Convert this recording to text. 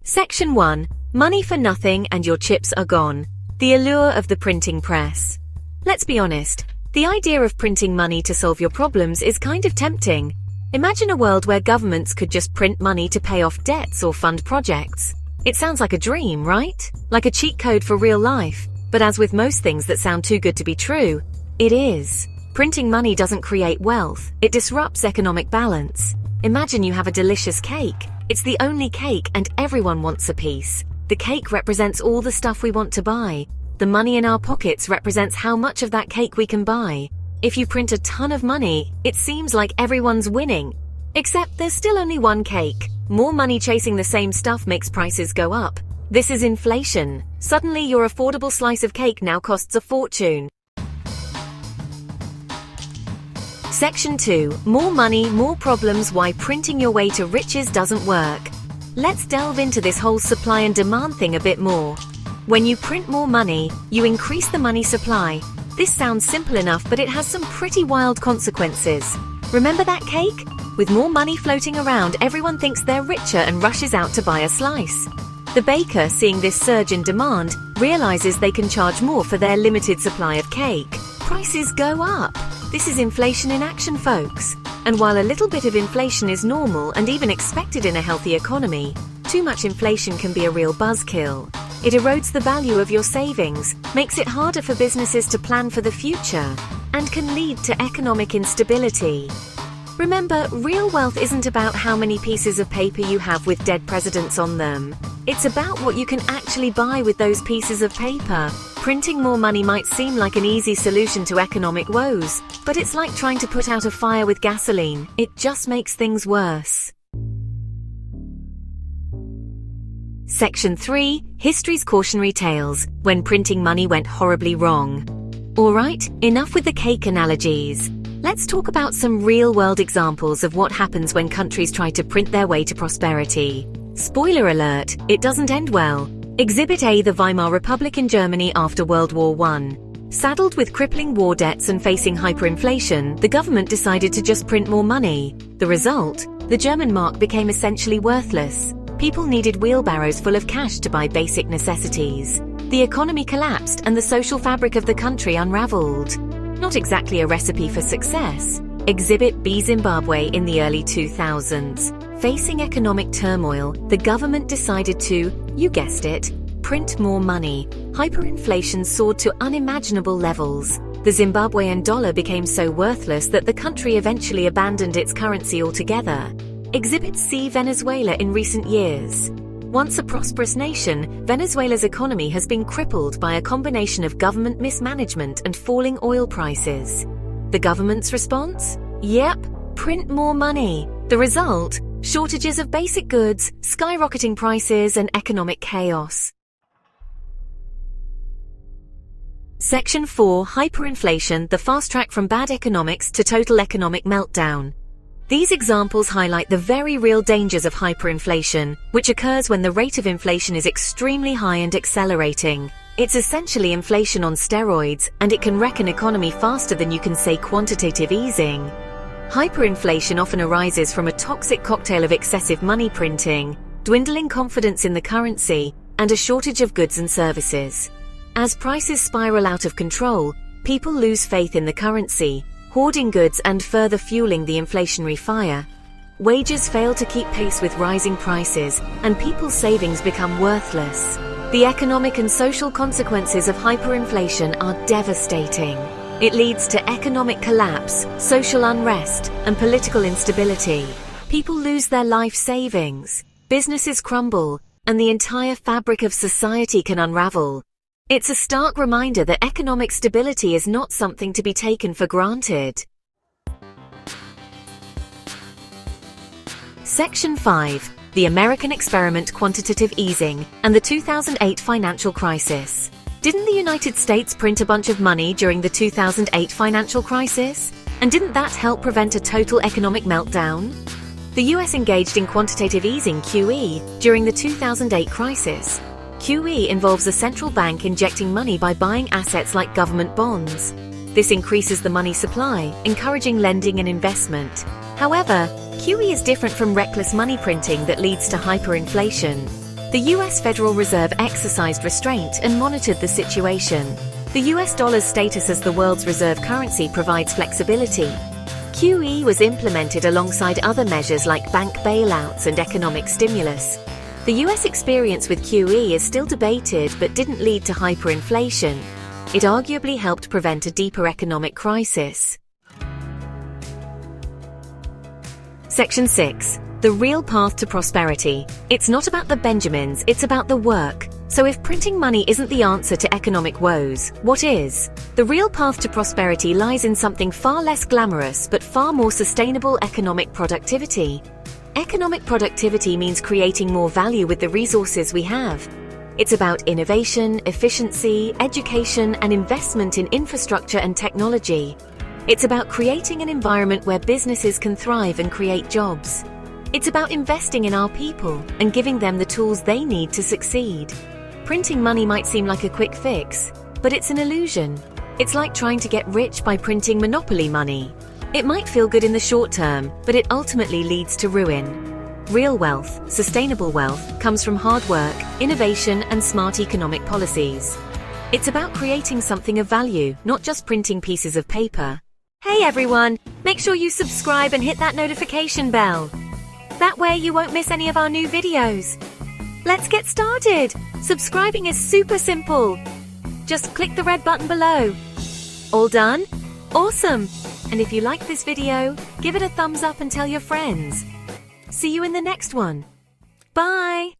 Section 1. Money for nothing and your chips are gone. The allure of the printing press. Let's be honest, the idea of printing money to solve your problems is kind of tempting. Imagine a world where governments could just print money to pay off debts or fund projects. It sounds like a dream, right? Like a cheat code for real life. But as with most things that sound too good to be true, it is. Printing money doesn't create wealth, it disrupts economic balance. Imagine you have a delicious cake. It's the only cake and everyone wants a piece. The cake represents all the stuff we want to buy. The money in our pockets represents how much of that cake we can buy. If you print a ton of money, it seems like everyone's winning. Except there's still only one cake. More money chasing the same stuff makes prices go up. This is inflation. Suddenly your affordable slice of cake now costs a fortune. Section 2. More money, more problems. Why printing your way to riches doesn't work. Let's delve into this whole supply and demand thing a bit more. When you print more money, you increase the money supply. This sounds simple enough, but it has some pretty wild consequences. Remember that cake? With more money floating around, everyone thinks they're richer and rushes out to buy a slice. The baker, seeing this surge in demand, realizes they can charge more for their limited supply of cake. Prices go up. This is inflation in action, folks. And while a little bit of inflation is normal and even expected in a healthy economy, too much inflation can be a real buzzkill. It erodes the value of your savings, makes it harder for businesses to plan for the future, and can lead to economic instability. Remember, real wealth isn't about how many pieces of paper you have with dead presidents on them. It's about what you can actually buy with those pieces of paper. Printing more money might seem like an easy solution to economic woes, but it's like trying to put out a fire with gasoline. It just makes things worse. Section 3. History's cautionary tales. When printing money went horribly wrong. Alright, enough with the cake analogies. Let's talk about some real-world examples of what happens when countries try to print their way to prosperity. Spoiler alert, it doesn't end well. Exhibit A. The Weimar Republic in Germany after World War I. Saddled with crippling war debts and facing hyperinflation, the government decided to just print more money. The result? The German mark became essentially worthless. People needed wheelbarrows full of cash to buy basic necessities. The economy collapsed and the social fabric of the country unraveled. Not exactly a recipe for success. Exhibit B. Zimbabwe in the early 2000s. Facing economic turmoil, the government decided to, you guessed it, print more money. Hyperinflation soared to unimaginable levels. The Zimbabwean dollar became so worthless that the country eventually abandoned its currency altogether. Exhibit C. Venezuela in recent years. Once a prosperous nation, Venezuela's economy has been crippled by a combination of government mismanagement and falling oil prices. The government's response? Yep, print more money. The result? Shortages of basic goods, skyrocketing prices, and economic chaos. Section 4. Hyperinflation, the fast track from bad economics to total economic meltdown. These examples highlight the very real dangers of hyperinflation, which occurs when the rate of inflation is extremely high and accelerating. It's essentially inflation on steroids, and it can wreck an economy faster than you can say quantitative easing. Hyperinflation often arises from a toxic cocktail of excessive money printing, dwindling confidence in the currency, and a shortage of goods and services. As prices spiral out of control, people lose faith in the currency, hoarding goods and further fueling the inflationary fire. Wages fail to keep pace with rising prices, and people's savings become worthless. The economic and social consequences of hyperinflation are devastating. It leads to economic collapse, social unrest, and political instability. People lose their life savings, businesses crumble, and the entire fabric of society can unravel. It's a stark reminder that economic stability is not something to be taken for granted. Section 5. The American Experiment, Quantitative Easing, and the 2008 Financial Crisis. Didn't the United States print a bunch of money during the 2008 financial crisis? And didn't that help prevent a total economic meltdown? The US engaged in quantitative easing (QE) during the 2008 crisis. QE involves a central bank injecting money by buying assets like government bonds. This increases the money supply, encouraging lending and investment. However, QE is different from reckless money printing that leads to hyperinflation. The US Federal Reserve exercised restraint and monitored the situation. The US dollar's status as the world's reserve currency provides flexibility. QE was implemented alongside other measures like bank bailouts and economic stimulus. The US experience with QE is still debated but didn't lead to hyperinflation. It arguably helped prevent a deeper economic crisis. Section 6. The real path to prosperity. It's not about the Benjamins, it's about the work. So if printing money isn't the answer to economic woes, what is? The real path to prosperity lies in something far less glamorous but far more sustainable: economic productivity. Economic productivity means creating more value with the resources we have. It's about innovation, efficiency, education, and investment in infrastructure and technology. It's about creating an environment where businesses can thrive and create jobs. It's about investing in our people and giving them the tools they need to succeed. Printing money might seem like a quick fix, but it's an illusion. It's like trying to get rich by printing monopoly money. It might feel good in the short term, but it ultimately leads to ruin. Real wealth, sustainable wealth, comes from hard work, innovation, and smart economic policies. It's about creating something of value, not just printing pieces of paper. Hey everyone, make sure you subscribe and hit that notification bell. That way you won't miss any of our new videos. Let's get started! Subscribing is super simple. Just click the red button below. All done? Awesome! And if you like this video, give it a thumbs up and tell your friends. See you in the next one. Bye!